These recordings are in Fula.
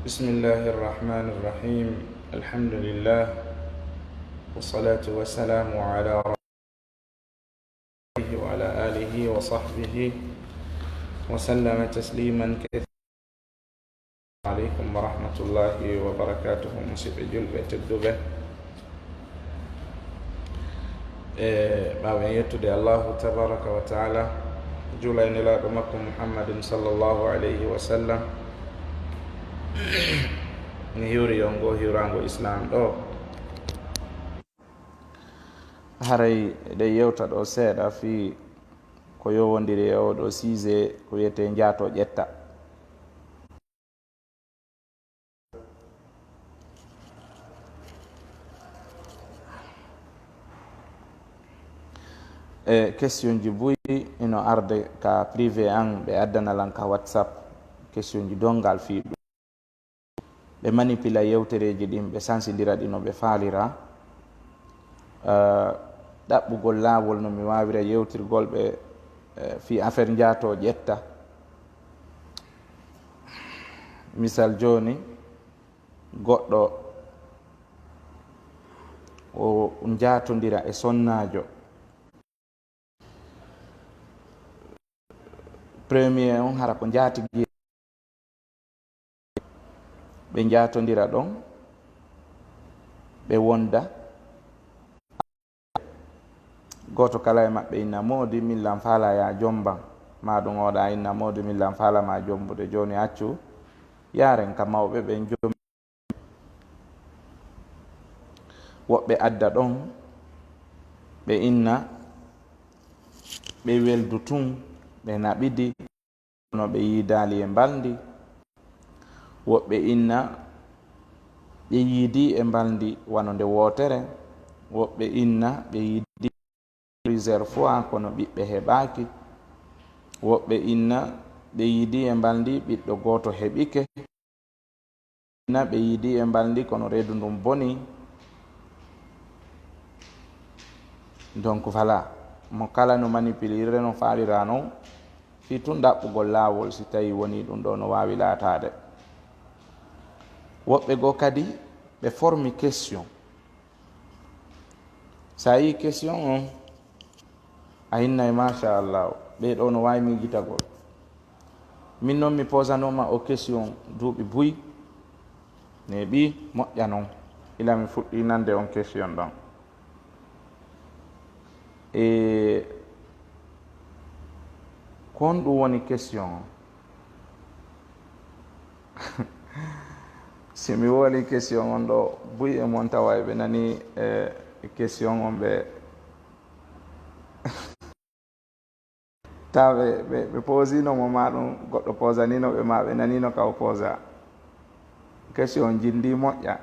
بسم الله الرحمن الرحيم. الحمد لله والصلاة والسلام على رسوله وعلى آله وصحبه وسلم تسليما كثيرا. عليكم ورحمة الله وبركاته. مسيب جلبة الدبة بابا يتدي الله تبارك وتعالى جولين لا رمكم محمد صلى الله عليه وسلم ni hiwri yongo hiwrango islam ɗo haray ɗe yewta ɗo seeɗa fi ko yowodiri e oɗo siise ko wiyete jaato ƴetta. Question ji buyi ino arde ka privé an ɓe addanalan ka whatsapp, question ji dongal fi ɗum ɓe manipula yewtereji ɗin ɓe sansidira ɗino ɓe faalira ɗaɓɓugol laawol no mi wawira yewtirgol ɓe fi affaire jaato ƴetta. Misal joni goɗɗo o jaatodira e sonnajo, premier on hara ko jaatigui ɓe jaatodira ɗon ɓe wonda, goto kala e maɓɓe inna moodi millan faala ya jomban, maɗum oɗa inna moodi millan faala ma jombude, joni accu yaren ka mawɓe ɓe jombi. Woɓɓe adda ɗon ɓe inna ɓe weldu tun ɓe naɓidi no ɓe yiidali e mbaldi, woɓɓe inna ɓe yiidi e mbaldi wano nde wootere, woɓɓe inna ɓe yiidi plusieurs fois kono ɓiɓɓe heɓaki, woɓɓe inna ɓe yiidi e mbaldi ɓiɗɗo goto heɓike, inna ɓe yiidi e mbaldi kono reedu ndum boni. Donc voilà, mo kala no manipulire no faalira noon fi tun ɗaɓɓugol laawol si tawi woni ɗum ɗo no wawi laatade. Woɓɓe goo kadi ɓe formi question, sa yi question on a hinnay machallah ɓeɗo no wawi mijitagol. Min noon mi posanoma o question duuɓi buyi ne ɓi moƴƴa noon ila mi fuɗɗi nande on question ɗon. Ko on ɗum woni question o si mi woli question on ɗo buyi e mon tawa ɓe nani question on ɓe taw ɓe posinomo ma ɗum goɗɗo posaninoɓe ma ɓe nanino ka o posa question jindi moƴƴa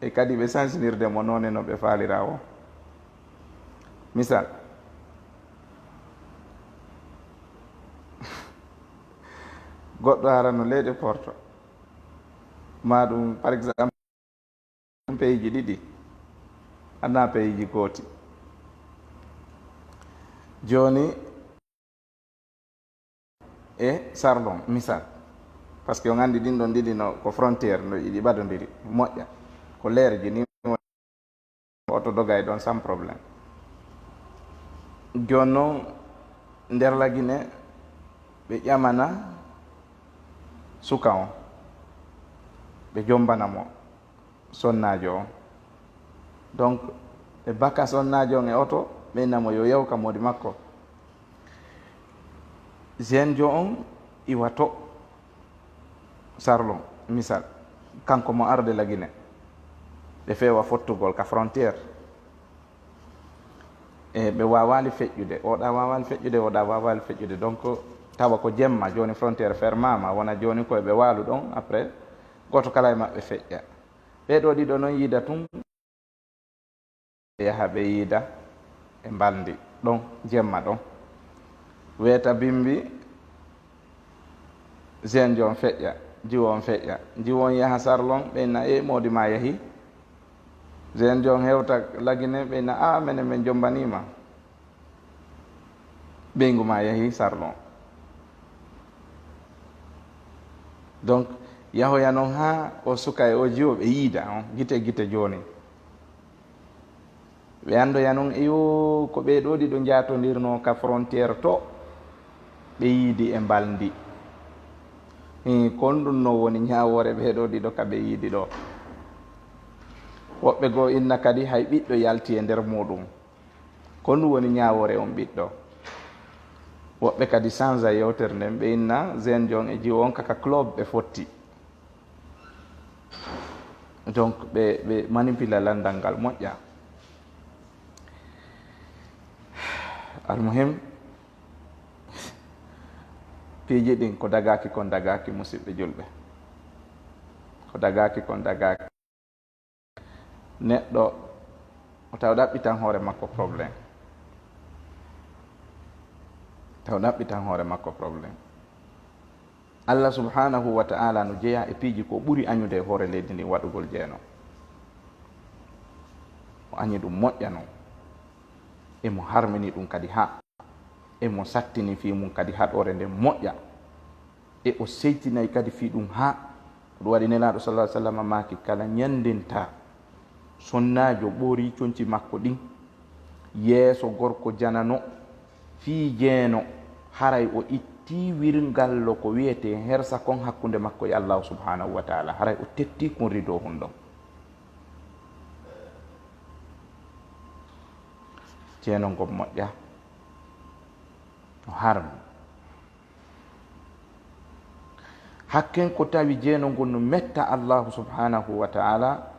e kadi ɓe sansinirde mo noone no ɓe faalira o. Misal goɗɗo harano leyɗe porto ma ɗum par exemple peyji ɗiɗi anna peyji gooti, joni e Sarlon misal, par ce que on andi ɗin ɗon ɗiɗi no ko frontiére no ɗiɗi ɓadodiri moƴƴa ko leerji ni oto dogay ɗon sans probléme. joni noon nder lagine ɓe ƴamana suka on ɓe jombanamo sonnajo on, donc ɓe bakka sonnajo on e oto ɓe innamo yo yaw ka modi makko. jeune jo on iwato Sarlon misal, kanko mo arde lagine ɓe fewa fottugol ka frontiére e ɓe wawali feƴƴude, oɗa wawali feƴƴude oɗa wawali feƴƴude, donc tawa ko jemma joni frontiére fermama, wona joni koye ɓe waalu ɗon après goto kala e maɓɓe feƴƴa. ɓeɗo ɗiɗo noon yiida tun ɓe yaha ɓe yiida e mbaldi ɗon jemma ɗon weyta bimbi jeune jo on feƴƴa, jiwo on feƴƴa, jiwo on yaha Sarlon ɓeyna e modi ma yahi, jeune jo on hewta lagine ɓeyna a minen min jombanima, ɓeygu ma yahi Sarlon. Donc yahoya noon ha o suka e o jiwo ɓe yiida on gite joni ɓe andoya noon eyo ko ɓeɗo ɗiɗo jatodirno ka frontiére to ɓe yiidi e mbaldi kon ɗum no woni ñawore ɓeɗo ɗiɗo ka ɓe yiidi ɗo. woɓɓe goo inna kadi hay ɓiɗɗo yalti e nder muɗum kon ɗum woni ñawore on ɓiɗɗo. woɓɓe kadi change yewtere nden ɓe inna jeune jon e jiwo on kaka club ɓe fotti, donc ɓe manipula landal ngal moƴƴa. almuhim piiji ɗin ko dagaki kon dagaki musidɓe julɓe, ko dagaki kon dagaki. neɗɗo o taw ɗaɓɓitan hoore makko probléme, taw ɗaɓɓitan hoore makko probléme. Allah subhanahu wa ta'ala no jeeya e piiji ko ɓuri añude e hoore leydi ndi waɗugol jeeno, o añi ɗum moƴƴa noon, emo harmini ɗum kadi ha emo sattini fi mum kadi haɗore nden moƴƴa, e o seytinayi kadi fi ɗum ha ɗum waɗi nelaɗo sallah ah sallam maki kala ñandinta sonnajo ɓoori conci makko ɗin yeeso gorko janano fi jeeno haray o itti wirngallo ko wiyete hersa kon hakkude makko e allahu subhanahu wa taala, haray o tetti kon rido hun ɗon. jeeno ngon moƴƴa no harmi, hakken ko tawi jeeno ngon no metta allahu subhanahu wa taala,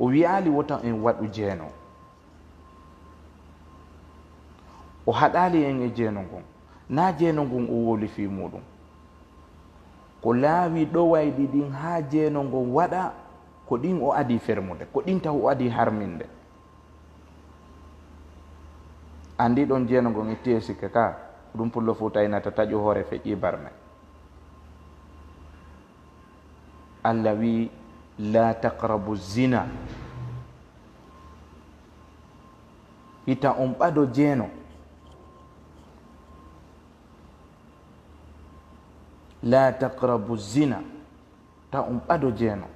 o wiyali wotan en waɗu jeeno, o haɗali en e jeeno ngon, na jeeno ngon o woli fi muɗum, ko laawi ɗowayɗi ɗin ha jeeno ngon waɗa ko ɗin o adi fermude, ko ɗin taw o adi harminde. andi ɗon jeeno ngon itti sikke ka ɗum pullo fu taynata taƴo hoore feƴƴi barme. allah wi la taqrabu zina, hita on ɓaɗo jeeno, la taqrabu zina, ta on ɓaɗo jeeno,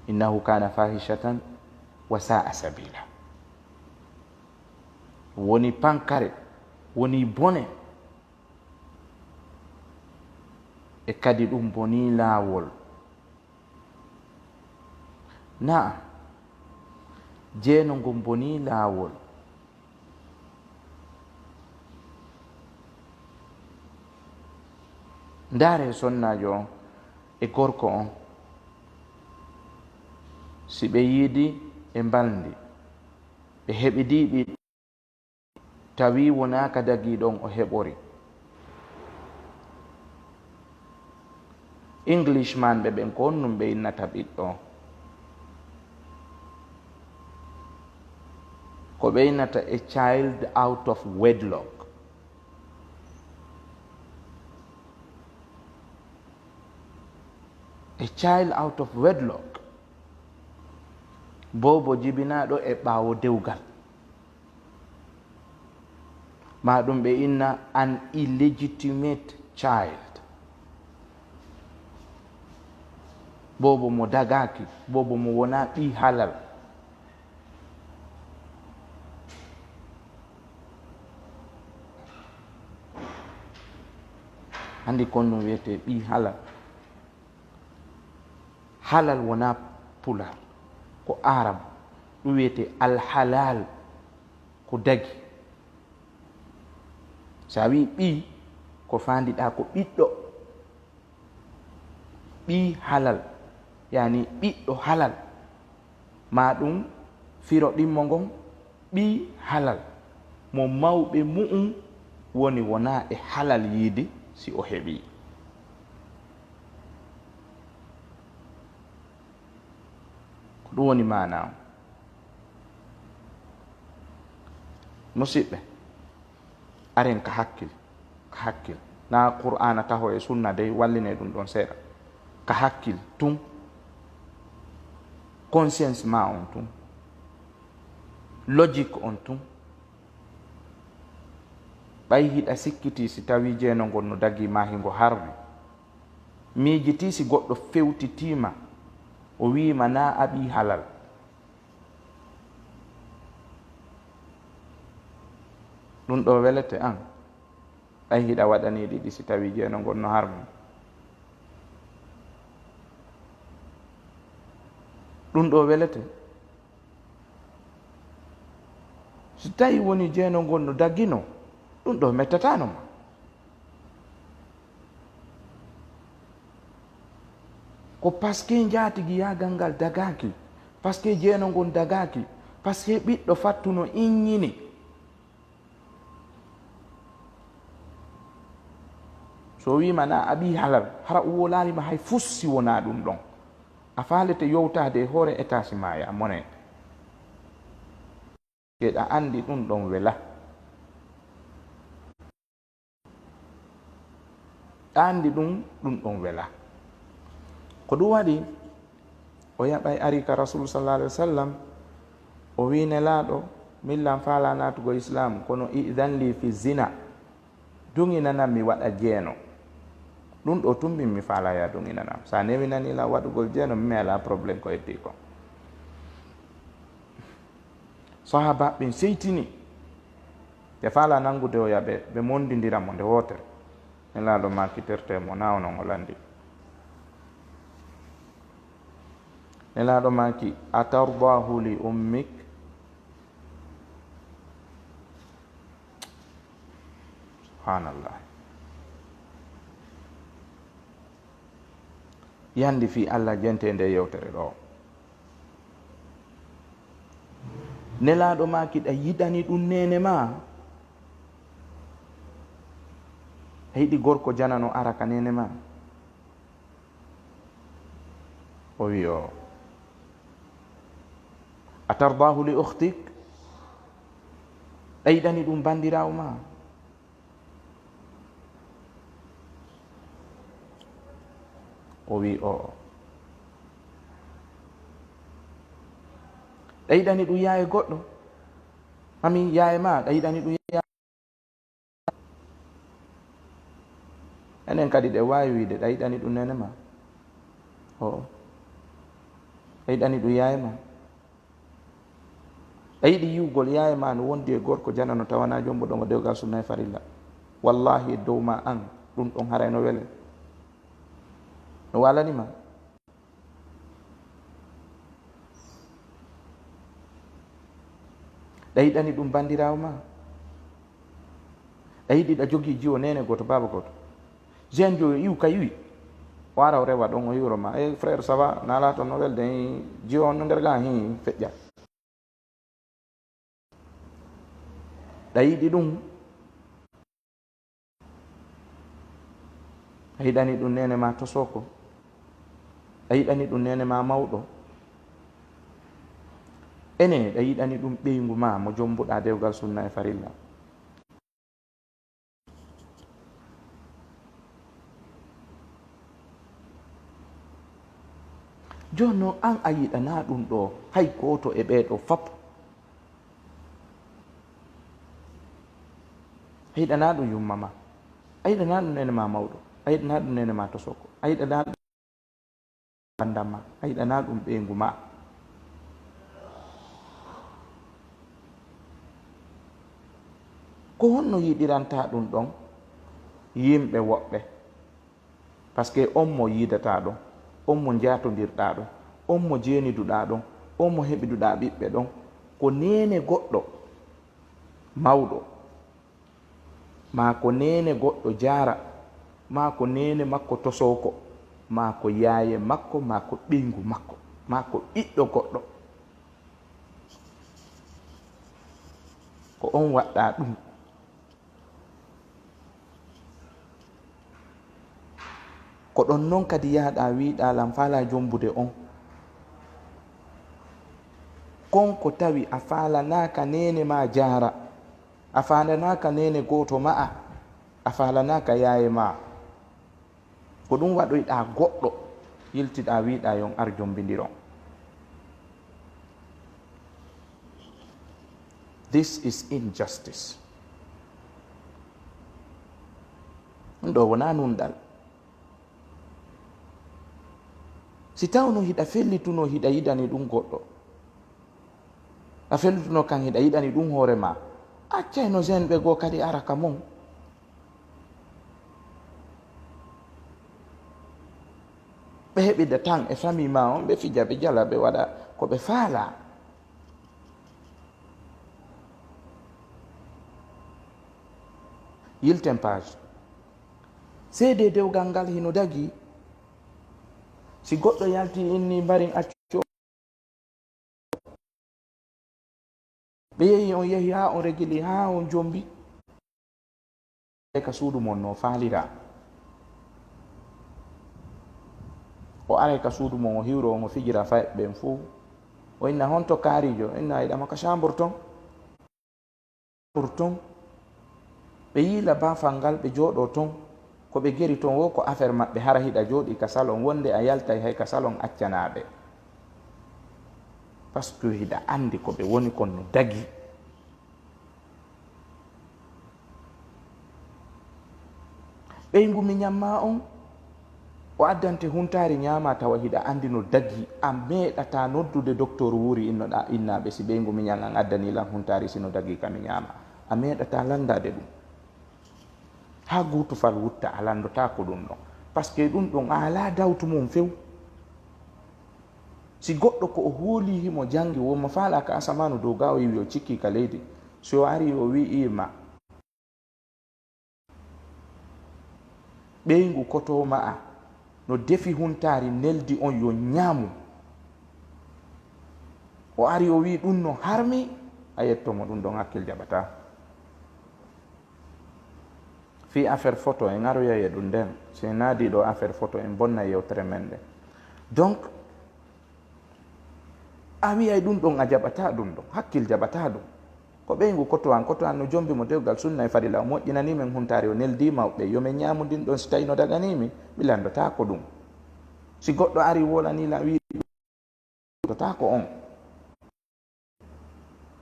innahu kana fahishatan wa sa'a sabila, woni pankare, woni bone, e kadi ɗum boni laawol. na jeeno ngon boni laawol, ndaare sonnajo on e gorko on si ɓe yiidi e mbaldi ɓe heɓidiɓi tawi wonaka dagiɗon o heɓori, englishman ɓe ɓen ko num ɓe innata ɓiɗɗo, ko ɓe innata a child out of wedlock. A child out of wedlock, bobo jibinaɗo e ɓawo dewgal, ma ɗum ɓe inna an illegitimate child, bobo mo dagaki, bobo mo wona ɓi halal. handi kon ɗum wiyete ɓi halal. halal wona pula ko arab, ɗum wiyete alhalal ko dagi. sa wi ɓi ko fandiɗa ko ɓiɗɗo, ɓi halal yani ɓiɗɗo halal, ma ɗum firo ɗimmo ngon ɓi halal mo mawɓe mu'um woni wona e halal yiidi si o heɓi. ko ɗum woni mana o. musidɓe, aren ka hakkil, ka hakkil, na qur'ana taho e sunna dey walline ɗum ɗon seeɗa, ka hakkil tun, conscience ma on tun, logique on tun, ɓay hiɗa sikkiti si tawi jeeno ngon no dagi ma hingo harmi, miijiti si goɗɗo fewtitima o wiima na aɓi halal, ɗum ɗo welete an ay hiɗa waɗani ɗiɗi si tawi jeeno gonno harmum. ɗum ɗo welete si tawi woni jeeno gonno daggino ɗum ɗo mettatano ma. ko par ce que jaatigi yagal ngal dagaki, par ce que jeeno ngon dagaki, par ce que ɓiɗɗo fattuno inñini, so wima na aɓi halal hara o wolalima hay fussi wona ɗum ɗon, a falete yowtade e hoore étage maya monede, keɗa andi ɗum ɗon wela. andi ɗum ɗon wela. ko ɗum waɗi o yaɓay ari ka rasul sallallahu alaihi wasallam o wi nelaɗo millan faala natugo islam kono idan li fi zina, duŋinanan mi waɗa jeeno. ɗum ɗo tumbin mi faala ya duŋinanam, sa newinanila waɗugol jeeno mi ala probléme ko heddi ko. sahaba ɓen seytini te faala nangude o yaɓe ɓe mondidiramo nde wotere, nelaɗo makitirtemo na onon o landi. nelaɗo maki atardahu li ummik, subhanallah, yandi fi Allah jente nde yewtere ɗo. nelaɗo maki ɗa yiɗani ɗum nene ma, a yiɗi gorko janano ara ka nene ma, o wi o atardahu li ukhtik, ɗa yiɗani ɗum bandirawo ma, o wi o ɗa yiɗani ɗum yaye goɗɗo, mami yaye ma ɗa yiɗani ɗum yaye. enen kadi ɗe wawi wiide ɗa yiɗani ɗum nene ma, o ɗa yiɗani ɗum yaye ma, a yiɗi yiwgol yaye ma no wondi e gorko janano tawana jombo ɗon o dewgal sunna e farilla, wallahi e dow ma an ɗum ɗon haray no wele, no walanima. ɗa yiɗani ɗum bandirawo ma, a yiɗi ɗa jogii jiwo nene goto baba goto, jean jo iw ka yiwi o ara o rewa ɗon o yiwro ma, e frère ça va nala toon no welde jiwo on no nder ga hi feƴƴa. ɗa yiɗi ɗum, a yiɗani ɗum nene ma to soko, a yiɗani ɗum nene ma mawɗo, ene ɗa yiɗani ɗum ɓeygu ma mo jombuɗa dewgal sunna e farilla. joni noon an a yiɗana ɗum ɗo hay goto e ɓeeɗo fap, a yiɗana ɗum yumma ma, a yiɗana ɗum nene ma mawɗo, a yiɗana ɗum nene ma to soko, a yiɗana ɗum bandam ma, a yiɗana ɗum ɓeygu ma. ko honno yiɗiranta ɗum ɗon yimɓe woɓɓe, par ce que on mo yidata ɗon, on mo jatodirɗa ɗon, on mo jeeniduɗa ɗon, on mo heɓiduɗa ɓiɓɓe ɗon, ko nene goɗɗo mawɗo, ma ko nene goɗɗo jara, ma ko nene makko tosoko, ma ko yaye makko, ma ko ɓeygu makko, ma ko ɓiɗɗo goɗɗo, ko on waɗɗa ɗum. ko ɗon noon kadi yahɗa wiɗa lam faala jombude on, konko tawi a faalanaka nene ma jara, a faalanaka nene goto ma'a, a faalanaka yaye ma, ko ɗum waɗoyɗa goɗɗo yiltiɗa wiɗa yon ar jombidiron. This is injustice. ɗum ɗo wona nunɗal, si tawno hiɗa fellituno hiɗa yiɗani ɗum goɗɗo, a fellituno kan hiɗa yiɗani ɗum hoore ma, accayno zen ɓe goo kadi ara ka mon. ɓe heɓida tan e famille ma on, ɓe fija ɓe jala ɓe waɗa ko ɓe faala. yilten page seede dewgal ngal hino dagi. si goɗɗo yalti inni mbarin accu, ɓe yehi on yehi ha on regili ha on jombi ka suudu mon no faalira, o aray ka suudu mon o hiwro on o fijira fay ɓen fou, o inna honto kaarijo, inna yiɗama ka chambre ton ɓe yiila bafal ngal ɓe jooɗo ton, ko ɓe geri ton wo ko affaire maɓɓe, hara hiɗa jooɗi ka salon, wonde a yaltay hay ka salon accanaɓe, par ce que hiɗa andi ko ɓe woni kon no dagi. ɓeygu mi ñamma on o addante huntari ñama tawa hiɗa andi no dagi, a meeɗata noddude docteur wuri innoɗa innaɓe si ɓeygu mi ñam an addanilan huntari sino dagi kami ñama, a meeɗata landade ɗum ha gutufal wutta, a landota ko ɗum ɗon, par ce que ɗum ɗon a ala dawtu mum few. si goɗɗo ko o hoolihimo jangi wonmo faala ka asamanu dow ga o yiwi o cikki ka leydi, so o ari o wi'ima ɓeygu kotoma a no defi huntari neldi on yo ñaamu, o ari o wi ɗum no harmi, a yettomo ɗum ɗon hakkil jaɓata. fi affaire photo en aroya e ɗum nden, si naadi ɗo affaire photo en bonna yewtere men nde. donc a wiyay ɗum ɗon a jaɓata ɗum ɗon, hakkil jaɓata ɗum, ko ɓeygu koto an no jombimo dewgal sunna e fadila, o moƴƴinani men huntari, o neldima ɓe yomin ñamudin ɗon, si tawi no daganimi mi landota ko ɗum. si goɗɗo ari wolanila wiɗota ko on,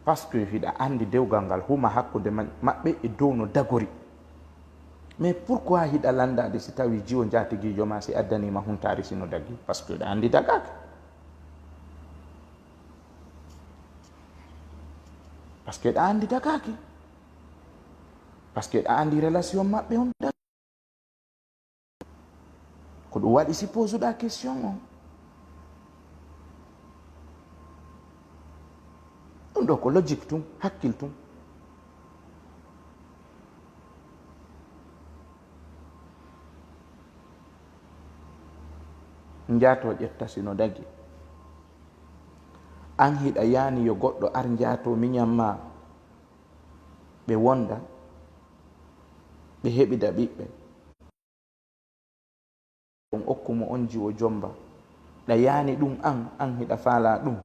par ce que hiɗa andi dewgal ngal huma hakkude maɓɓe e dow no dagori. mais pourquoi hiɗa landade si tawi jiwo jatigijo ma si addanima huntari sino dagi, par ce que ɗa andi dagaka, par ce que ɗa andi dagaki, par ce que ɗa andi relation maɓɓe on dagi. ko ɗum waɗi si posuɗa question on, ɗum ɗo ko logique tum, hakkil tum. jaato ƴetta sino dagi, an hiɗa yani yo goɗɗo ar jaato miñamma ɓe wonda ɓe heɓida ɓiɓɓe, on okkumo on jiwo jomba, ɗa yani ɗum an hiɗa faala ɗum,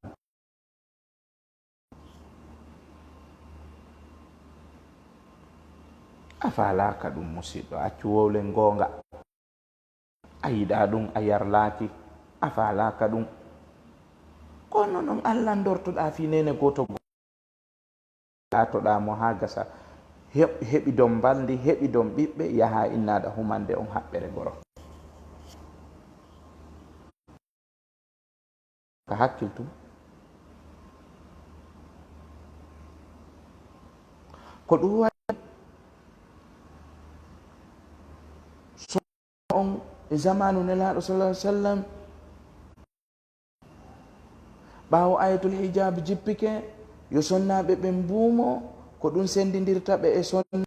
a faalaka ɗum musidɗo, accu wowlen gonga, a yiɗa ɗum, a yarlaki, a faalaka ɗum, kono noon allah dortoɗa fi nene goto latoɗamo ha gasa heɓi don baldi, heɓi don ɓiɓɓe, yaha innaɗa humande on haɓɓere goro. ka hakkil tum. ko ɗum waɗi so on e zamanu nelaɗo sallallahu alaihi wasallam, ɓawo ayatul hijab jippike, yo sonnaɓe ɓe mbuumo ko ɗum sendidirta ɓe e sonna,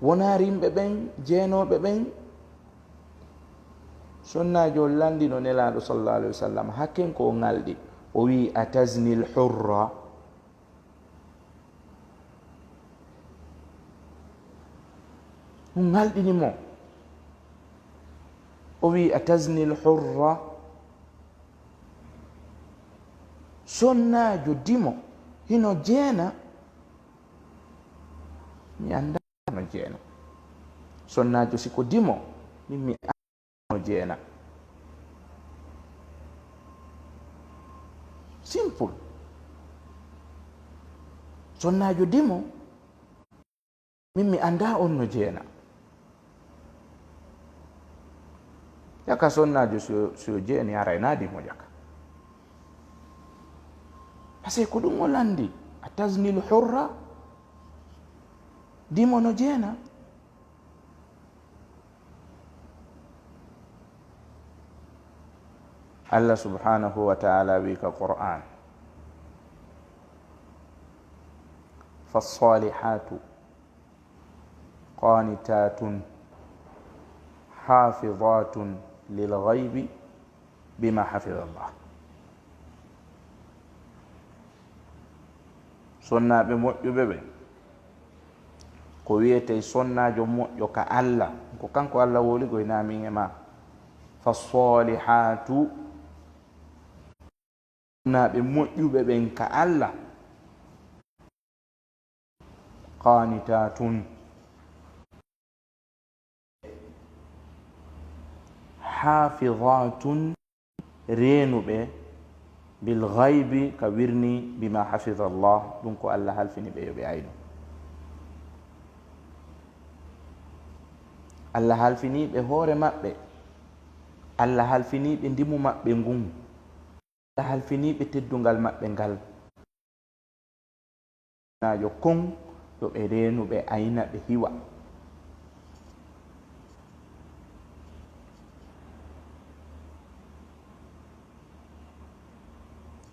wona rimɓe ɓen jeenoɓe ɓen. sonnajo landino nelaɗo sallallahu alaihi wasallam hakken ko o ngalɗi, o wi atazni l hurra, ɗum ngalɗinimo, o wi atazni l hurra, sonnajo dimo hino jeena, mi andano jeena, sonnajo siko dimo min mi andano jeena, simple. sonnajo dimo min mi anda on no jeena, jaka sonnajo so jeeni ara nadi mo jaka parce ko ɗum o landi a tasnil hurra dimono jeena Allah subhanahu wa ta'ala wi ka Qur'an fassalihatu qanitatun hafizatun lil ghaibi bima hafiza Allah. Sonnaɓe moƴƴuɓe ɓe ko wiyete sonnajo moƴƴo ka Allah ko kanko Allah woli goy namin e ma fassalihatu sonnaɓe moƴƴuɓe ɓen ka Allah qanitatun hafizatun renuɓe bil ghaibi ka wirni bima hafiza Allah ɗum ko Allah halfini ɓe yoɓe ayno. Allah halfiniɓe hoore maɓɓe, Allah halfiniɓe ndimu maɓɓe ngun, Allah halfiniɓe teddungal maɓɓe ngal najo kon yoɓe renuɓe ayna ɓe hiwa.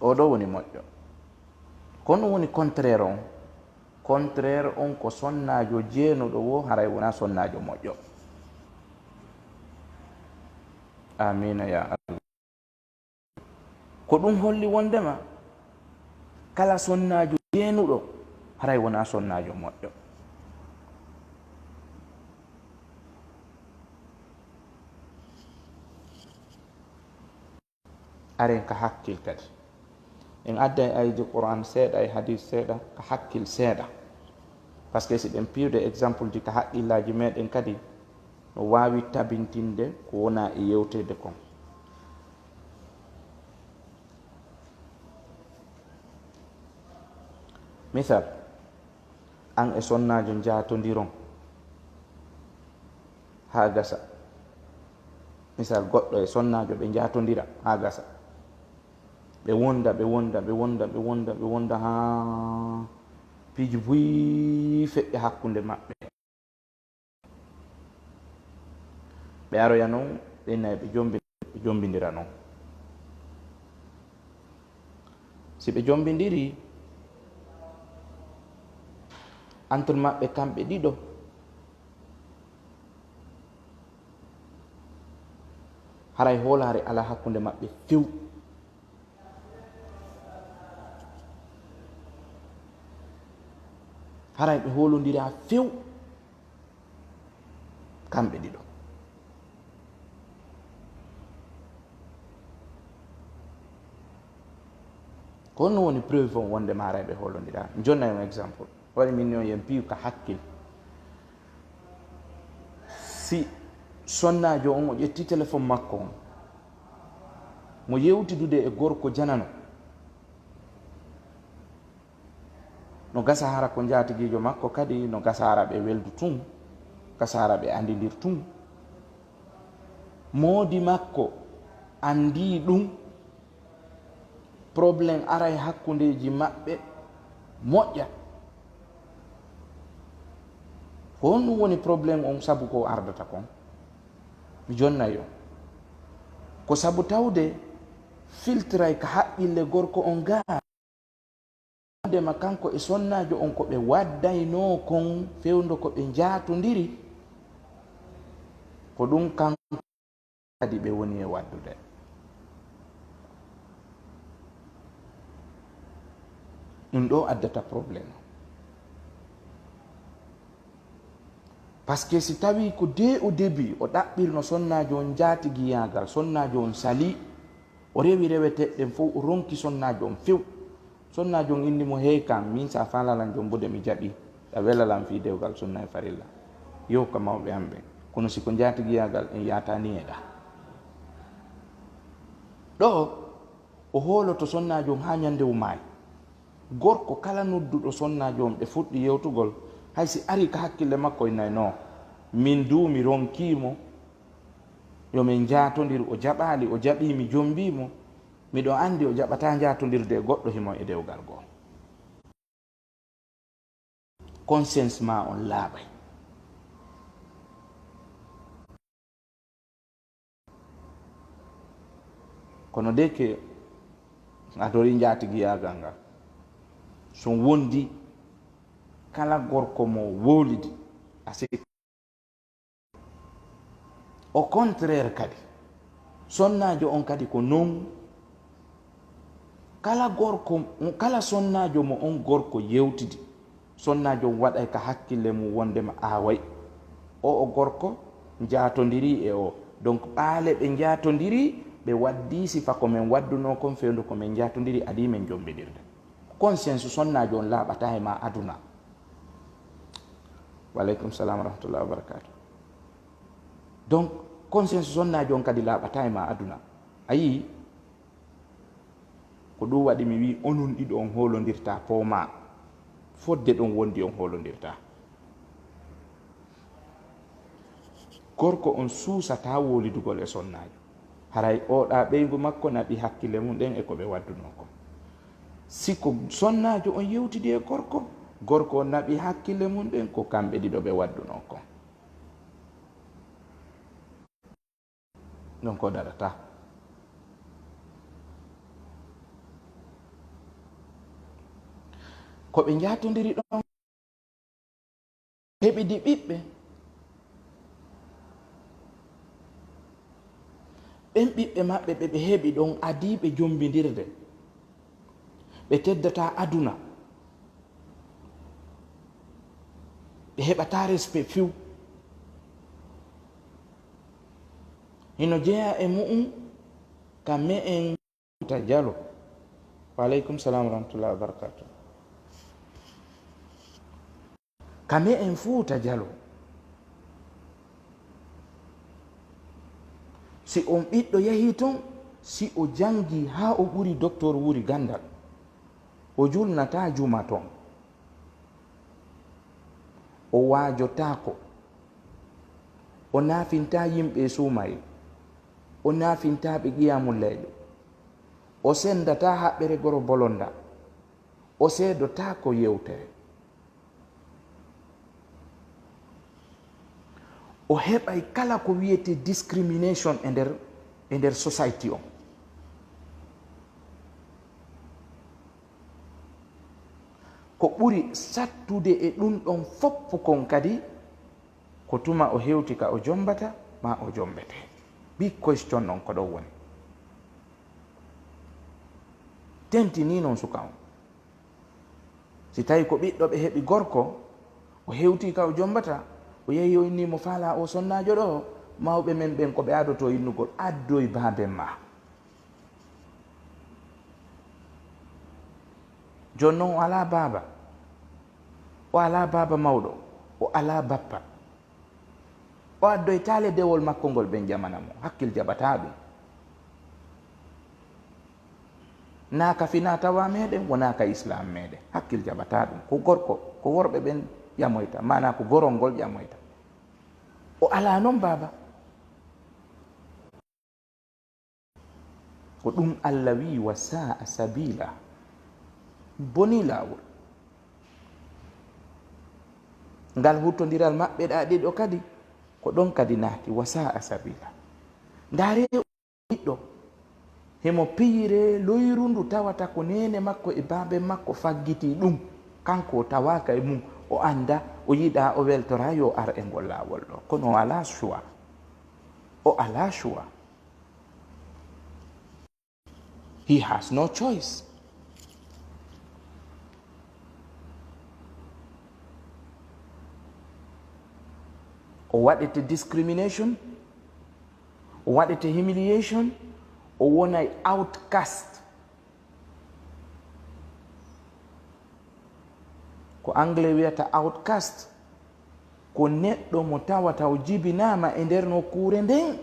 Oɗo woni moƴƴo. Kono woni contraire on. Contraire on ko sonnajo jeenuɗo wo haray wona sonnajo moƴƴo. Amina ya Allah. Ko ɗum holli wondema kala sonnajo jeenuɗo haray wona sonnajo moƴƴo. Aren ka hakkil kadi en adda e aydi Qur'an seeɗa e hadis seeɗa ka hakkil seeɗa par ce que si ɗen piwde exemple ji ka haqqillaji meɗen kadi no wawi tabintinde ko wona e yewtede kon. Misal an e sonnajo jatodiron ha gasa, misal goɗɗo e sonnajo ɓe jatodira ha gasa, ɓe wonda ha piiji buyi feƴƴa hakkunde maɓɓe, ɓe aroya noon ɓe nayi ɓe jombidira noon. Si ɓe jombidiri entre maɓɓe kamɓe ɗiɗo haray hoolare ala hakkunde maɓɓe few. Haray ɓe hoolodira few kamɓe ɗiɗo. Ko honno woni preuve on wondema haray ɓe hoolodira. Jonna on exemple waɗi min on yen piiw ka hakkil. Si sonnajo on o ƴetti téléphone makko on mo yewtidude e gorko janano, no gasa hara ko jatigijo makko kadi no gasa hara ɓe weldu tun, gasa hara ɓe andidir tun, moodi makko andi ɗum, probléme aray hakkundeji maɓɓe moƴƴa. Ko honɗum woni probléme on sabu ko ardata kon. Mi jonnayi on ko sabu tawde filtray ka haqqille gorko on ga dema kanko e sonnajo on ko ɓe waddayno kon fewndo ko ɓe jatodiri, ko ɗum kanko kadi ɓe woni e waddude. ɗum ɗo addata probléme. Par ce que si tawi ko de au début o ɗaɓɓirno sonnajo on jatigiyagal, sonnajo on sali, o rewi reweteɗen fof, o ronki sonnajo on few, sonnajo on innimo hey kam min sa falalan jom bude mi jaɓi ɗa welalan fi dewgal sunna e farilla yo ka mawɓe am ɓe, kono siko jatigiyagal en yatani e ɗa ɗo o hooloto sonnajo on ha ñande umayi. Gorko kala nodduɗo sonnajo on ɓe fuɗɗi yewtugol, hay si ari ka hakkille makko e nayi non min du mi ronkimo yo min jatodir, o jaɓali, o jaɓimi, jombimo miɗo andi o jaɓata jatodirde e goɗɗo himo e dewgal goo. Conscience ma on laaɓay. Kono deke atori jatigiyagal ngal so wondi kala gorko mo wolidi asik au contraire kadi sonnajo on kadi ko non, kala gorko, kala sonnajo mo on gorko yewtidi sonnajo waɗay ka hakkille mum wondema away o gorko jatodiri e o, donc ɓaale ɓe jatodiri ɓe waddi sifa komin wadduno kon fewndo komin jatodiri adi men jombidirde. Conscience sonnajo on laaɓata e ma aduna. Waleykum salam warahmatullahi wabarakatuh. Donc conscience sonnajo on kadi laaɓata e ma aduna. Ayi ko ɗum waɗi mi wi onon ɗiɗo on holodirta poma, fodde ɗon wondi on holodirta. Gorko on suusata wolidugol e sonnajo, haray oɗa ɓeygu makko naɓi hakkille mum ɗen e ko ɓe wadduno ko. Siko sonnajo on yewtidi e gorko, gorko on naɓi hakkille mum ɗen ko kamɓe ɗiɗo ɓe wadduno ko. Donc o darata. Ko ɓe jatodiri ɗon heɓidi ɓiɓɓe, ɓen ɓiɓɓe maɓɓe ɓe heɓi ɗon adiɓe jombidirde, ɓe teddata aduna, ɓe heɓata respect few. Hino jeeya e mu'um kamɓe en ta jalo. Waleykum salam warahmatullahi wabarakatuh. Kamɓe en Fuuta Jalo, si on ɓiɗɗo yahi ton, si o jangi ha o ɓuri docteur wuri gandal, o julnata juma ton, o wajotako, o nafinta yimɓe sumaye, o nafinta ɓe qiyamullaylo, o sendata haɓɓere goro bolonda, o seedotako yewtere, o heɓay kala ko wiyete discrimination e nder society on. Ko ɓuri sattude e ɗum ɗon foppu kon kadi ko tuma o hewti ka o jombata ma o jombete. Big question non ko ɗon woni. Tenti ni non suka on. Si tawi ko ɓiɗɗo ɓe heɓi gorko o hewti ka o jombata, o yehi o inni mo faala o sonnajo ɗo, mawɓe men ɓen ko ɓe adoto innugol, addoy baaben ma. Jonnon o ala baaba, o ala baaba mawɗo, o ala bappa, o addoy taale dewol makko ngol ɓen jamana mo, hakkil jaɓata ɗum. Naka fina tawa meɗen, wonaka islam meɗen, hakkil jaɓata ɗum. Ko gorko, ko worɓe ɓen ƴamoyta, mana ko gorol ngol ƴamoyta. O ala noon baaba. Ko ɗum Allah wi wa sa'a sabila, boni lawol. Ngal huttodiral maɓɓe ɗa ɗiɗo kadi ko ɗon kadi naati wa sa'a sabila. Ndaare ɓiɗɗo hemo piyire loyrundu tawata ko nene makko e baabe makko faggiti ɗum, kanko tawaka e mum, o anda o yiɗa o weltora yo ar e ngol lawol ɗo, kono o ala choix, o ala choix. He has no choice. O waɗete discrimination, o waɗete humiliation, o wonay outcast. Ko anglais wiyata outcast, ko neɗɗo mo tawata o jibinama e nder nokkure nden,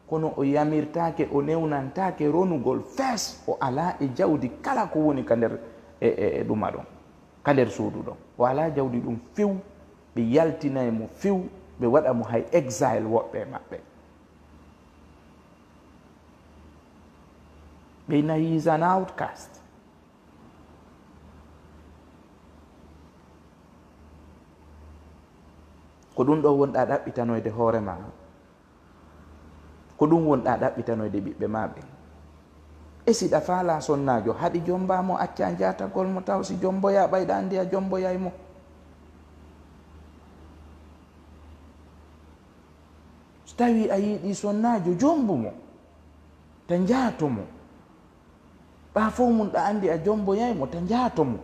kono o yamirtake, o newnantake ronugol fes, o ala e jawdi kala ko woni ka nder e ɗuma ɗon, ka nder suudu ɗon, o ala jawdi ɗum few, ɓe yaltinay mo few, ɓe waɗa mo hay exile woɓɓe maɓɓe. ɓeyna he is an outcast. ko ɗum ɗo wonɗa ɗaɓɓitanoyde hoore ma, ko ɗum wonɗa ɗaɓɓitanoyde ɓiɓɓe ma ɓe. E siɗa faala sonnajo haɗi jombamo acca jatagol mo taw si jomboya ɓayɗa andi a jomboyay mo. So tawi a yiiɗi sonnajo jombumo ta jatomo, ɓa fo mum ɗa andi a jomboyaymo ta jatomo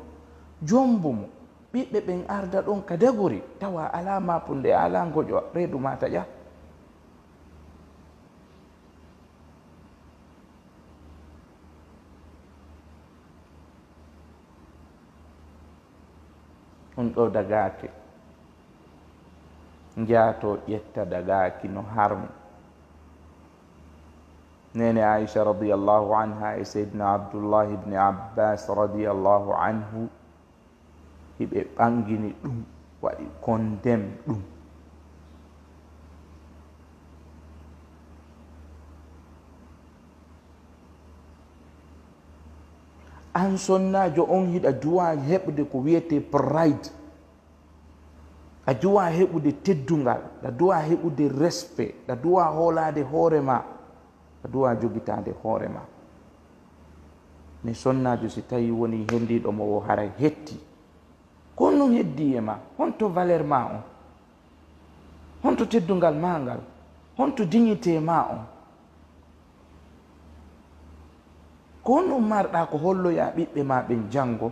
jombumo. ɓiɓɓe ɓen arda ɗon ka dagori tawa ala mapunde, ala goƴo reedu ma taƴa. on ɗo dagake jaato ƴetta dagaki no harmi. nene Aisha radiyallahu anha e seydina Abdullah ibn Abbas radiyallahu anhu hiɓe ɓangini ɗum, waɗi kondem ɗum. an sonnajo on hiɗa duwa heɓde ko wiyete pride, a duwa heɓude teddungal, a duwa heɓude respect, a duwa hoolade hoore ma, a duwa jogitade hoore ma. mais sonnajo si tawi woni hendiɗo mo o haray hetti, ko ɗum heddi e ma, honto valeur ma on, honto teddungal ma ngal, honto dignité ma on, ko ɗum marɗa ko holloya ɓiɓɓe ma ɓen janngo.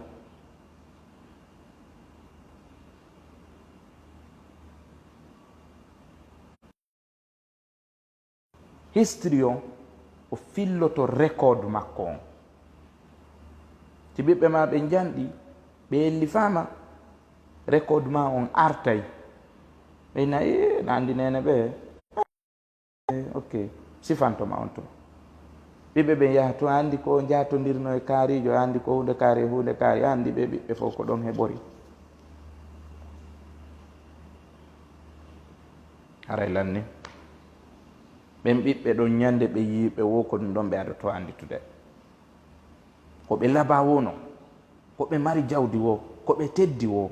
history on o filloto record makko on. ti ɓiɓɓe ma ɓe janɗi ɓe elli fama record ma on artay, ɓeyna na andi nene ɓe ok sifantoma on to. ɓiɓɓe ɓen yaha to andi ko jatodirno e kaarijo, andi ko hunde kaari andi ɓe ɓiɓɓe fof ko ɗon heɓori. haray lanni ɓen ɓiɓɓe ɗon ñande ɓe yiɓe wo ko ɗum ɗon ɓe aɗa to anditude, ko ɓe laba wono, ko ɓe mari jawdi wo, ko ɓe teddi wo.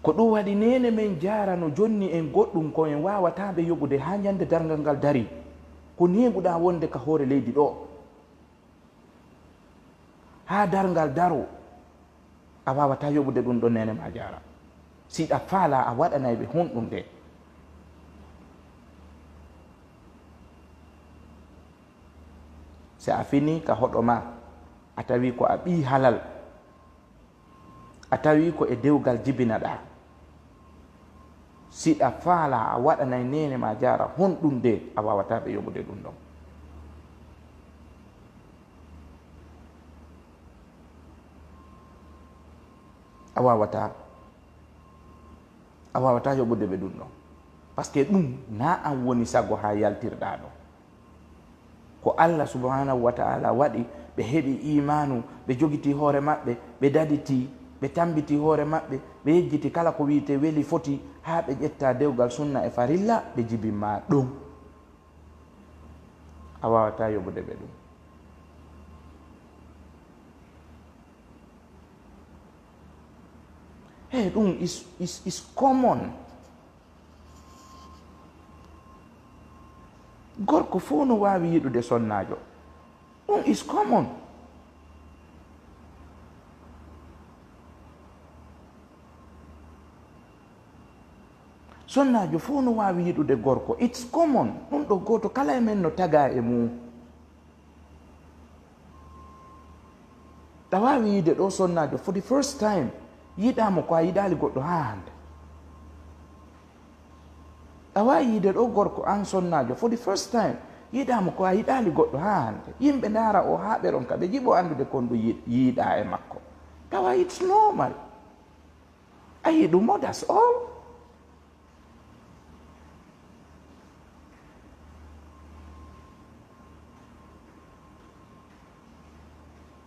ko ɗum waɗi nene men jarano jonni en goɗɗum ko en wawataɓe yoɓude ha ñande dargal ngal dari, ko neɓuɗa wonde ka hoore leydi ɗo ha dargal daro, a wawata yoɓude ɗum ɗo nene ma jara. siɗa faala a waɗanay ɓe honɗum nde. si a fini ka hoɗo ma, a tawi ko a ɓi halal, a tawi ko e dewgal jibinaɗa, siɗa faala a waɗanay nene ma jara honɗum nde, a wawata ɓe yoɓude ɗum ɗon. a wawata yoɓude ɓe ɗum ɗon, par ce que ɗum na an woni sago ha yaltirɗa ɗo. ko Allah subhanahu wa ta'ala waɗi ɓe heɓi imanu, ɓe jogiti hoore maɓɓe, ɓe daditi, ɓe tambiti hoore maɓɓe, ɓe yejjiti kala ko wiyete weli foti, ha ɓe ƴetta dewgal sunna e farilla, ɓe jibinma ɗum. a wawata yoɓude ɓe ɗum. ɗum is common. gorko fo no wawi yiɗude sonnajo, ɗum is common. sonnajo fo no wawi yiɗude gorko, it's common. ɗum ɗo goto kala e men no taga e mum. ta wawi yiide ɗo sonnajo for the first time yiɗamo ko a yiɗali goɗɗo ha hande. a wawi yiide ɗo gorko an sonnajo for the first time yiɗamo ko a yiɗali goɗɗo ha hande. yimɓe dara o ha ɓeɗon ka ɓe jiɓo andude kon ɗum yiiɗa e makko, tawa it's normal. a yiɗumo, that's all.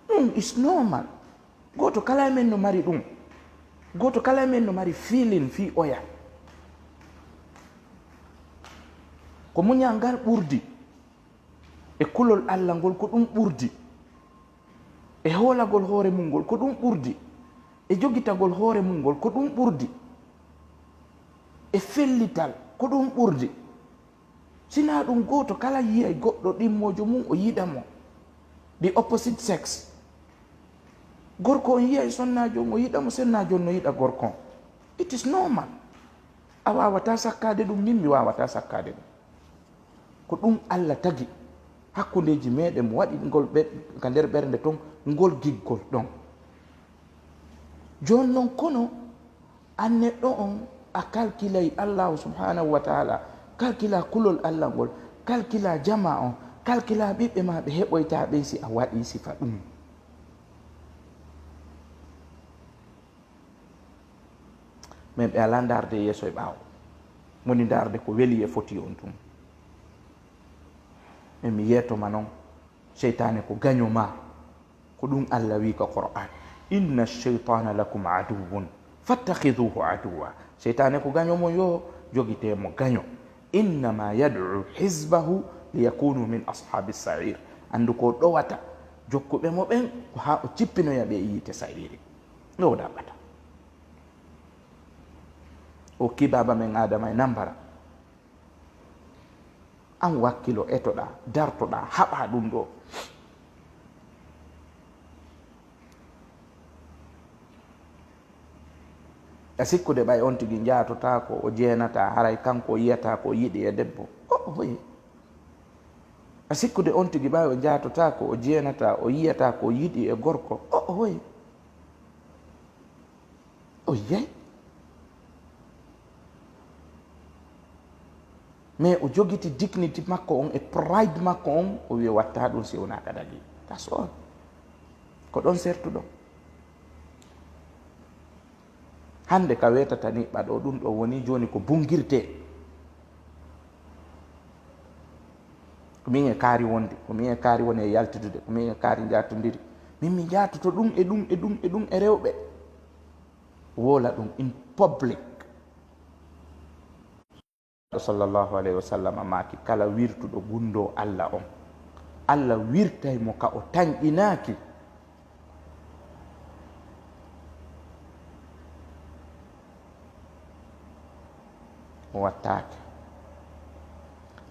ɗum is normal. goto kala men no mari ɗum. goto kala men no mari feeling fi oya ko muñangal ɓurdi e kulol Allah ngol ko ɗum ɓurdi e hoolagol hoore mum ngol ko ɗum ɓurdi e jogitagol hoore mum ngol ko ɗum ɓurdi e fellital ko ɗum ɓurdi sina ɗum goto kala yiyay goɗɗo ɗimmojo mum o yiɗamo the opposite sex gorko on yiyay sonnajo on o yiɗamo sennajo on no yiɗa gorko on it is normal a wawata sakkade ɗum min mi wawata sakkade ɗum ko ɗum Allah tagi hakkudeji meɗen mo waɗi ngol ka nder ɓernde ton ngol giggol ɗon joni noon kono an neɗɗo on a calculay allahu subhanahu wa taala calcula kulol Allah ngol calcula jama on calcula ɓiɓɓe ma ɓe heɓoytaɓe si a waɗi sifa ɗum min ɓe ala darde yeeso e ɓaawo woni darde ko weli e foti on tum min mi yettoma noon cheytane ko gaño ma ko ɗum Allah wi ka Qur'an inna cheytana lakum aduwun fattahiduhu aduwa cheytane ko gaño mo yo jogitemo gaño innama yad'u hizbahu liyakunu min ashabi sair andu ko ɗowata jokkuɓe mo ɓen ko ha o cippinoya ɓe yiite sairi no ɗaɓɓata o kibaba men adama e nambara an wakkilo etoɗa dartoɗa haɓa ɗum ɗo a sikkude ɓay on tigui jatota ko o jeenata haray kanko o yiyata ko yiɗi e debbo o hoyi a sikkude on tigui ɓay o jatota ko o jeenata o yiyata ko yiɗi e gorko o hoyi o yiyay mais o jogiti dignity makko on e pride makko on o wi watta ɗum si wona kadagi that's all ko ɗon sertuɗo hande ka wetata ni ɓaɗo ɗum ɗo woni joni ko bungirte komin e kaari wonde komin e kaari woni e yaltitude komin e kaari jatodiri min mi jatoto ɗum e ɗum e ɗum e ɗum e rewɓe wola ɗum in public sallllahu alayhi wa sallam maki kala wirtuɗo gundo Allah on Allah wirtay mo ka o tañƴinaki o wattake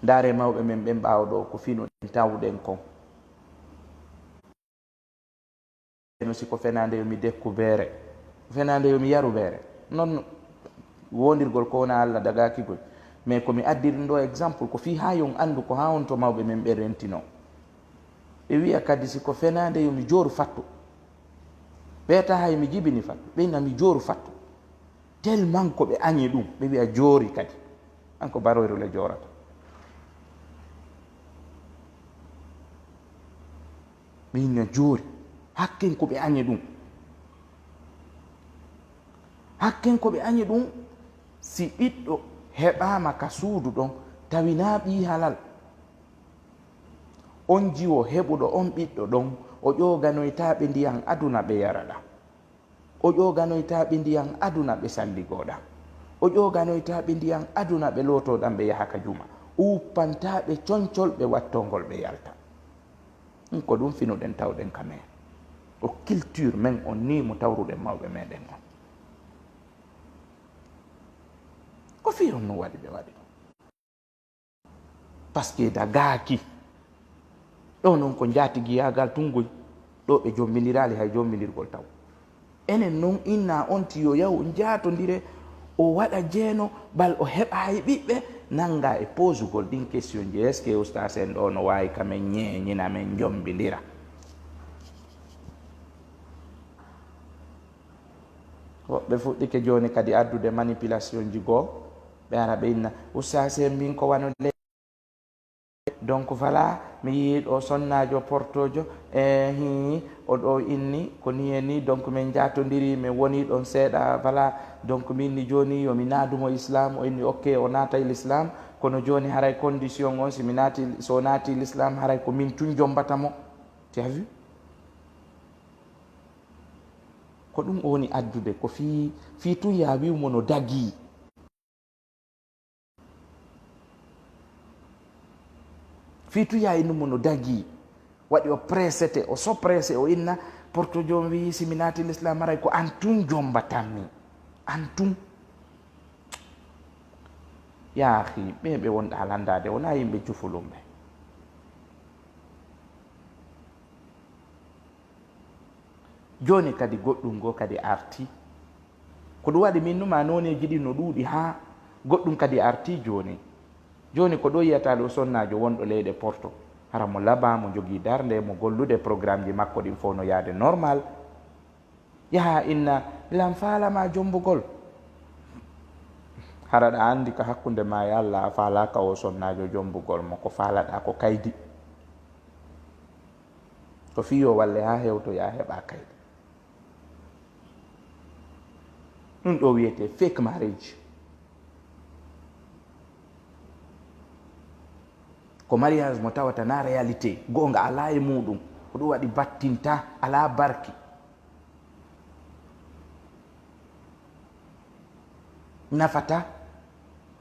ndaare mawɓe men ɓen ɓawɗo ko fino ɗen tawɗen kon no siko fenade yomi dekku beere fenade yomi yaru beere noon wondirgol ko wona Allah dagakigol mais komi addiri ɗo exemple ko fi ha yon andu ko ha on to mawɓe men ɓe rentino ɓe wiya kadi siko fenade yomi jooru fattu ɓeeta hay mi jibini fattu ɓeyna mi jooru fattu tellement ko ɓe añi ɗum ɓe wiya joori kadi an ko baroyru le joorata ɓeyna joori hakken ko ɓe añi ɗum hakken ko ɓe añi ɗum si ɓiɗɗo heɓama ka suudu ɗon tawina ɓi halal on jiwo heɓuɗo on ɓiɗɗo ɗon o ƴoganoytaɓe ndiyan aduna ɓe yaraɗa o ƴoganoytaɓe ndiyan aduna ɓe salligoɗa o ƴoganoytaɓe ndiyan aduna ɓe lotoɗan ɓe yaha ka juma uppantaɓe concol ɓe wattongol ɓe yalta ɗum ko ɗum finuɗen tawɗen ka men o culture men on ni mo tawruɗen mawɓe meɗen on ko fi on no waɗi ɓe waɗi par ce que da gaaki ɗo noon ko jatigiyagal tungoy ɗo ɓe jombidirali hay jombidirgol taw enen noon inna on tiyo yahu jatodire o waɗa jeeno bal o heɓa e ɓiɓɓe nanga e posugol ɗin question ji est ce que ustas en ɗo no wawi kamen ñeñina men jombidira woɓɓe fuɗɗike joni kadi addude manipulation ji goo ɓe ara ɓe inna ustas en mbin ko wano donc voilà mi yiiɗo sonnajo portojo e hi oɗo inni ko ni e ni donc min jatodiri min woni ɗon seeɗa voilà donc min ni joni yomi naadumo islam o inni ok o naata l'islam kono joni haray condition on simi naati so naati l'islam haray ko min tun jombatamo tu as vu ko ɗum o woni addude ko fi tun ya wiwmo no dagi fi tun ya innumo no dagi waɗi o presete o soprese o inna porto jom wi simi naati l'islam aray ko an tun jombatanmi an tun yaahi ɓe wonɗa landade wona yimɓe jufulumɓe joni kadi goɗɗum go kadi arti ko ɗum waɗi min numa noneji ɗi no ɗuuɗi ha goɗɗum kadi arti joni ko ɗo yiyata ɗo sonnajo wonɗo leyɗe porto hara mo laaɓa mo jogui darde mo gollude programme ji makko ɗin fof no yaade normal yaha inna lam falama jombugol hara ɗa andi ko hakkude ma e Allah a falaka o sonnajo jombugol mo ko falaɗa ko kaydi ko fiyo walle ha hewtoya heɓa kaydi ɗum ɗo wiyete fake marriage ko mariage mo tawata na réalité gonga ala e muɗum ko ɗum waɗi battinta ala barki nafata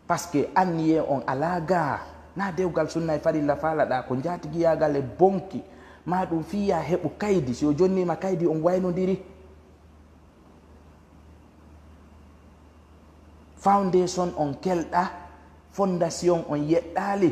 par ce que anniye on ala ga na dewgal sunna e farilla falaɗa ko jatigiyagal e bonki ma ɗum fiya heɓu kaydi si o jonnima kaydi on waynodiri foundation on kelɗa fondation on yeɗɗali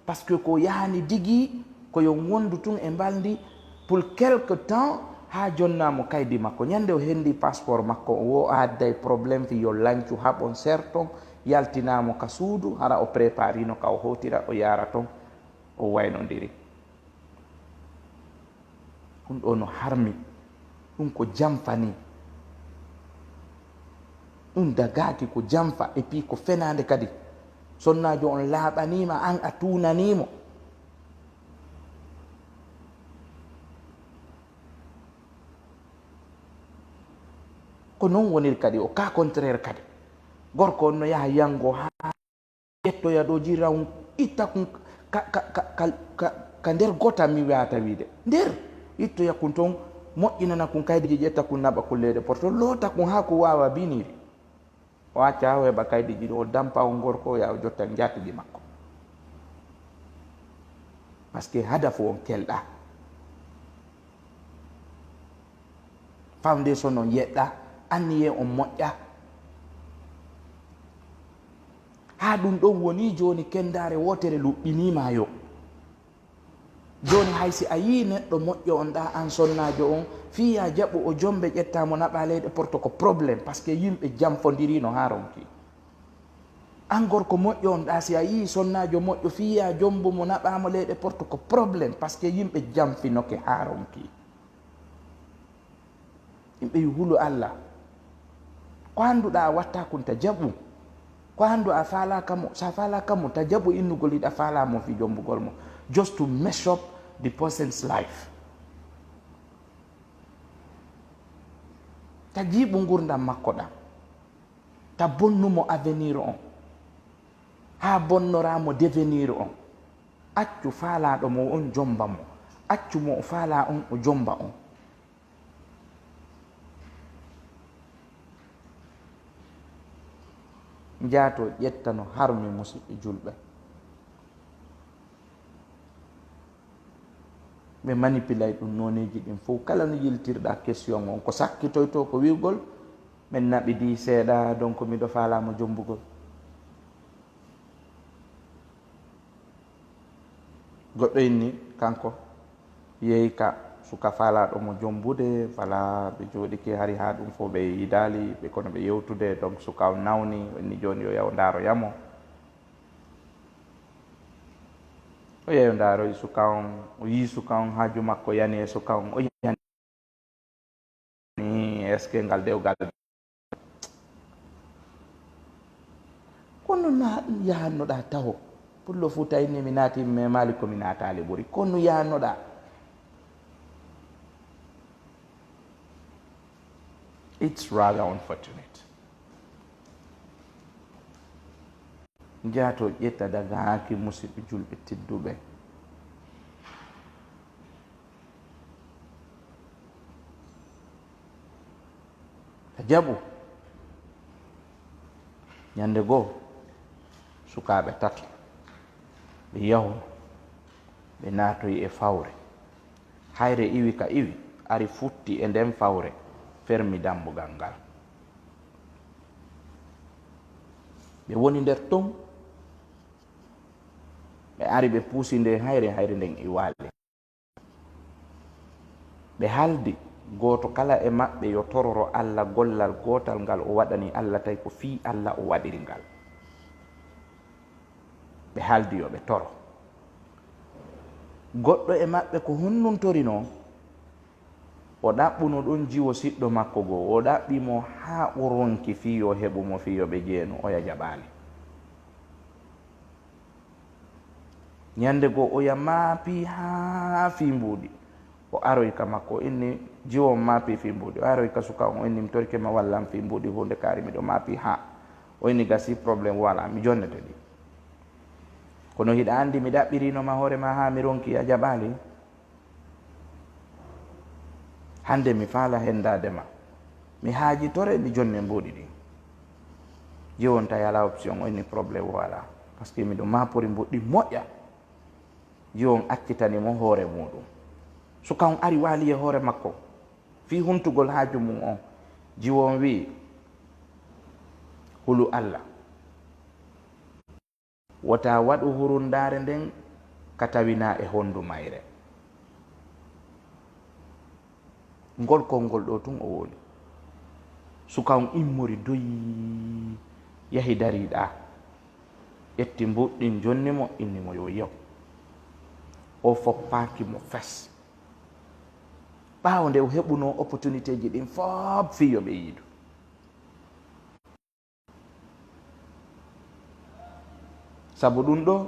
par ce que ko yahani digui koyo wondu tun e mbaldi pour quelque temps ha jonnamo kaydi makko ñande o hendi passeport makko o wo adday probléme fi yo lancu haɓon serton yaltinamo ka suudu hara o préparino ka o hotira o yara ton o waynodiri ɗum ɗo no harmi ɗum ko jamfani ɗum dagaki ko jamfa et puis ko fenade kadi sonnajo on laaɓanima an a tunanimo ko noon woniri kadi o ka contraire kadi gorko on no yaha yango ha ƴettoya ɗo jira on itta kum ka nder gota mi wiyata wiide nder ittoya kum toon moƴƴinana kum kaydiji ƴetta kum naɓa kullede porto loota kum ha ko wawa biniri o acca ha o heɓa kaydiji ɗo o dampa o gorko o ya o jotta jatigi makko par ce que hadafu on kelɗa foundation on yeɗɗa anniye on moƴƴa ha ɗum ɗon woni joni kendare wotere luɓɓinima yo joni haysi a yi neɗɗo moƴƴo on ɗa an sonnajo on fiya jaɓu o jombe ƴettamo naɓa leyɗe porto ko probléme par ce que yimɓe jamfodirino ha ronki an gorko moƴƴo on ɗa si a yi sonnajo moƴƴo fiya jombu mo naɓamo leyɗe porto ko probléme par ce que yimɓe jamfinoke ha ronki yimɓe wi huulu Allah ko anduɗa a watta kum ta jaɓu ko andu a falakamo sa falakamo ta jaɓu innugol yiɗa falamo fi jombugol mo just to mess up the person's life ta jiiɓu gurdam makko ɗam ta bonnumo avenir on ha bonnoramo devenir on accu faalaɗo mo on jomba mo accu mo o faala on o jomba on jaato ƴettano harmi musidɓe julɓe ɓe manipulay ɗum noneji ɗin fof kala no yiltirɗa question on ko sakkitoy to ko wiwgol min naɓidi seeɗa donc miɗo falamo jombugol goɗɗo inni kanko yeehi ka suka falaɗo mo jombude wala ɓe jooɗike hari ha ɗum fof ɓe yidali ɓe kono ɓe yewtude donc suka o nawni inni joni yo yaw daroyamo o yeeyo ndaroy suka on o yi suka on haaju makko yani e suka on o yani est ce que ngal dewgal kono na ɗum yahannoɗa taw pullo fu tawini mi naati me maali komi naatali ɓuuri kono yahannoɗa it's rather unfortunate jaato ƴetta daga haki musidɓe julɓe tedduɓe a jaɓu. ñande goo sukaaɓe tato ɓe yahu ɓe naatoyi e fawre. hayre iwi ka iwi ari futti e nden fawre fermi dambugal ngal. ɓe woni nder ton, ɓe ari ɓe puusi nde hayre nden i waali. ɓe haldi gooto kala e maɓɓe yo tororo Allah gollal gootal ngal o waɗani Allah tawi ko fii Allah o waɗiri ngal. ɓe haldi yo ɓe toro. goɗɗo e maɓɓe ko hunnuntorino, o ɗaɓɓuno ɗon jiwo siɗɗo makko goo, o ɗaɓɓimo haa o ronki fii yo heɓumo fii yo ɓe jeeno, oya jaɓaali. ñande goo oya maapi haa fii mbuuɗi, o aroy ka makko, inni jiwo maapi fii mbuuɗi, o aroy ka suka on, o inni mi torkema wallam fii mbuuɗi hunde kaari miɗo maapi haa, o inni gasi probléme wala mi jonnete ɗi, kono hiɗa anndi mi ɗaɓɓirinoma hoore ma haa mi ronki a jaɓaali. hande mi faala hendade ma, mi haaji tore mi jonne mbuuɗi ɗi, jiwon tawi ala option, o inni probléme wala par ce que miɗo maapori mbuɗɗi moƴƴa. jiwon accitanimo hoore muɗum, suka on ari waali e hoore makko fi huntugol haaju mum on. jiwon wi hulu Allah wota waɗu hurundare nden ka tawina e hondu mayre. ngol konngol ɗo tun o woni. suka on immori doyi yahi dariɗa, ƴetti mbuɗɗin jonnimo, innimo yo yew. o foppaki mo fes, ɓaawo nde o heɓuno opportunité ji ɗin fof fiyo ɓe yiidu. sabu ɗum ɗo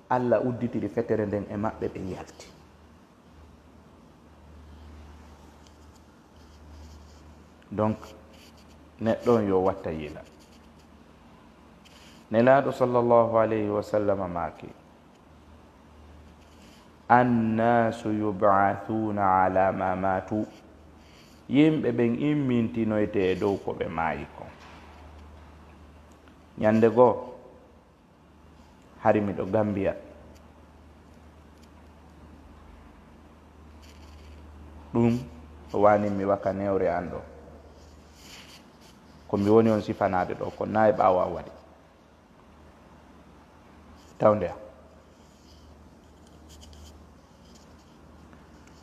Allah udditiri fetere nden e maɓɓe, ɓe yalti. donc neɗɗo on yo watta yila. nelaaɗo sallllahu alayhi wa sallam maaki annasu yubathuna ala ma matu, yimɓe ɓen immintinoyte e dow ko ɓe maayi kon. ñande goo hari miɗo Gambia, ɗum o waninmi waka newre an ɗo, ko mi woni on sifanade ɗo ko na e ɓaawa waɗi tawndeya.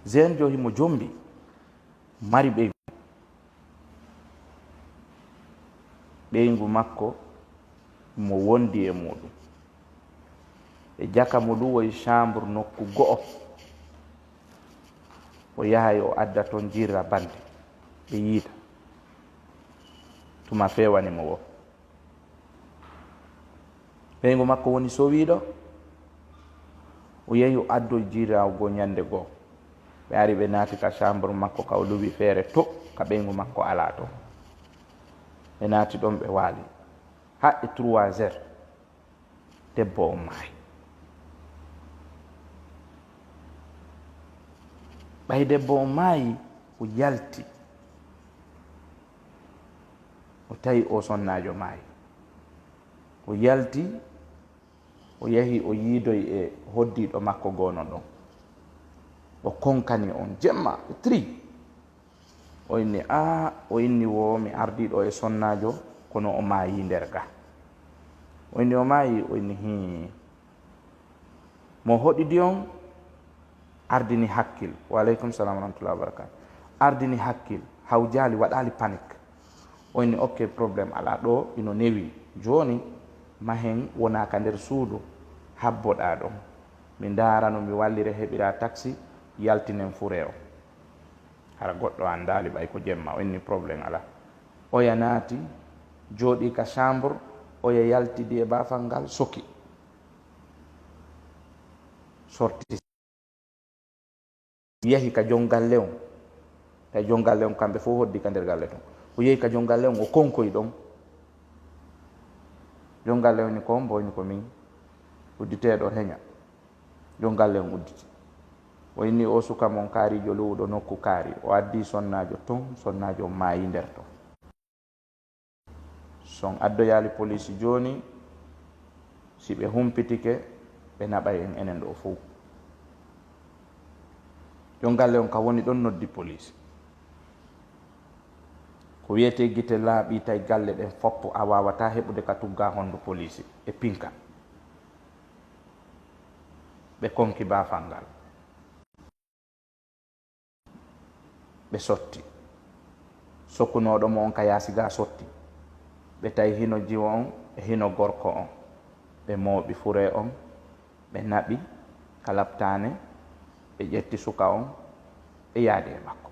zen jo himo jombi mari ɓeygu makko mo wondi e muɗum, e jaka mo ɗum woye chambre nokku go'o, o yahay o adda toon jirra bande ɓe yiita, tuma fewanimo wo. ɓeygu makko woni sowiɗo, o yehi o addoy jirrawo goo ñande goo, ɓe ari ɓe naati ka chambre makko ka o luwi feere to ka ɓeygu makko ala to, ɓe naati ɗon ɓe waali haɗe 3 heures debbo o maayi. ɓay debbo o maayi, o yalti, o tawi o sonnajo maayi, o yalti, o yahi o yiidoy e hoddiɗo makko goono ɗon, o konkani on jemma ɓe 3, o inni o inni wo mi ardiɗo e sonnajo kono o maayi nder ga. o inni o maayi, o inni mo hoɗidi on ardini hakkil, waleykum salam wa rahmatullahi wa barakatu, ardini hakkil, haw jaali waɗali panique. o inni ok probléme ala, ɗo ino newi, joni mahen wonaka nder suudu habboɗa ɗon, mi darano mi wallire heɓira taxi yaltinen fure o, hara goɗɗo an daali ɓay ko jemma. o inni probléme ala. oya naati jooɗi ka chambre, oya yaltidi e bafal ngal, soki sorti, yahi ka jongalle on, tawi jongalle on kamɓe fof hoddi ka nder galle ton, o yehi ka jongalle on, o konkoy ɗon. jongalle on ni ko mbo, ni ko min udditeɗo heña. jongalle on udditi, o inni o suka mon kaarijo luwɗo nokku kaari, o addi sonnajo ton, sonnajo maayi nder ton. son addoyali police joni si ɓe humpitike ɓe naɓay en enen ɗo fof yo galle on ka woni ɗon noddi police ko wiyete guite laaɓi tay galle ɗen foppo a wawata heɓude ka tugga hondu police e pinka ɓe konki bafal ngal ɓe sotti sokkunoɗomo on ka yaasiga sotti ɓe tawi hino jiwo on e hino gorko on ɓe mooɓi fure on ɓe naɓi ka labtane ɓe ƴetti suka on ɓe yaadi e makko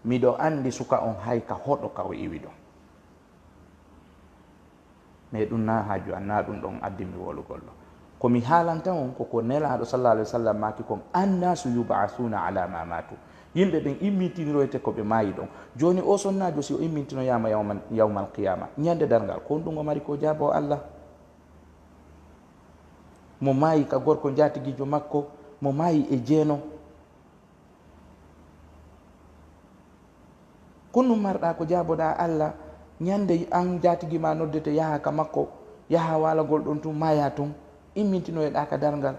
miɗo andi suka on hay ka hoɗo ka o iwi ɗon mais ɗum na haaju an na ɗum ɗon addimi wolugol ɗo komi haalanta on koko nelaɗo sallallah alih wa sallam maki kon annasu yubathuna ala ma matu yimɓe ɓen immintiniroyte koɓe maayi ɗon joni o sonnajo si o immintinoyama yawmal qiyama ñande dargal ko ɗum o mari ko jaabo Allah mo maayi ka gorko jatiguijo makko mo maayi e jeeno konno marɗa ko jaaboɗa Allah ñande an jatigui ma noddete yaha ka makko yaha walagol ɗon tun maya tun immintinoyeɗa ka dargal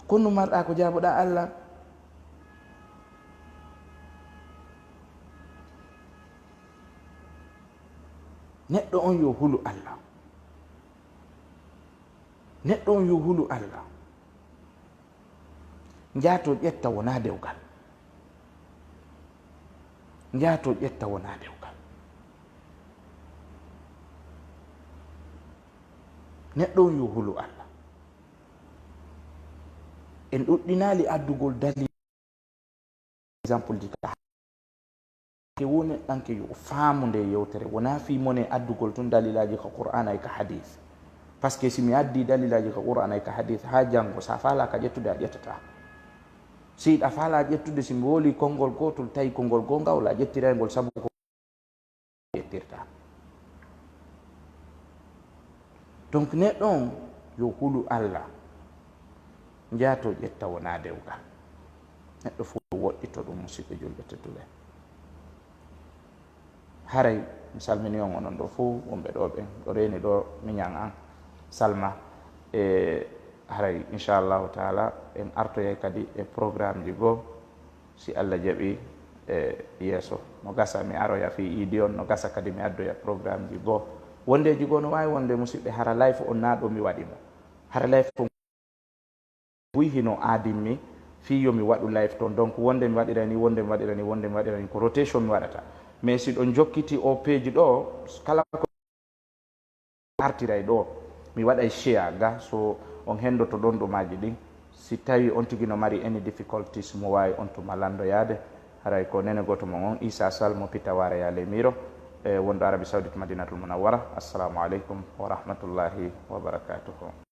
konno marɗa ko jaaboɗa Allah neɗɗo on yo hulu Allah neɗɗo on yo hulu Allah jaato ƴetta wona dewgal jaato ƴetta wona dewgal neɗɗo on yo hulu Allah en ɗuɗɗinali addugol dalil exemple dika ke woni ɗanke yo faamu nde yewtere wona fi mone addugol tun dalilaji ka qur'ana e ka hadith par ce que simi addi dalilaji ka qur'ana e ka hadith ha janggo sa faala ka ƴettude a ƴettata siɗa faala ƴettude simi woli konngol gotol tawi konngol gongawol a ƴettiraygol saabu ko ƴettirta donc neɗɗo on yo hulu Allah jaato ƴetta wona dewgal neɗɗo fof woɗɗito ɗum musidɓe julɓe tedduɓe haray mi salmini on onon ɗo fof wonɓe ɗo ɓen ɗo reni ɗo miñan an salma e haray inchallahu taala en artoyay kadi e programme ji goo si Allah jaaɓi e yeeso no gasa mi aroya fi iidi on no gasa kadi mi addoya programme ji goo wondeji goo no wawi wonde musidɓe hara life on na ɗo mi waɗimo hara life on buy hino aadinmi fi yomi waɗu life toon donc wonde mi waɗira ni wonde mi waɗira ni wonde mi waɗira ni ko rotation mi waɗata mais si ɗon jokkiti o peeji ɗo kala ko artiray ɗo mi waɗay share ga so on hendoto ɗon ɗumaji ɗin si tawi on tigui no mari any difficulties mo wawi on tuma landoyade haray ko nene goto mon on Issa Sall mo Pitawara Yale Miro e wonɗo Arabie Saoudite Madinatul Munawwara. Assalamu aleykum wa rahmatullahi wa barakatuhu.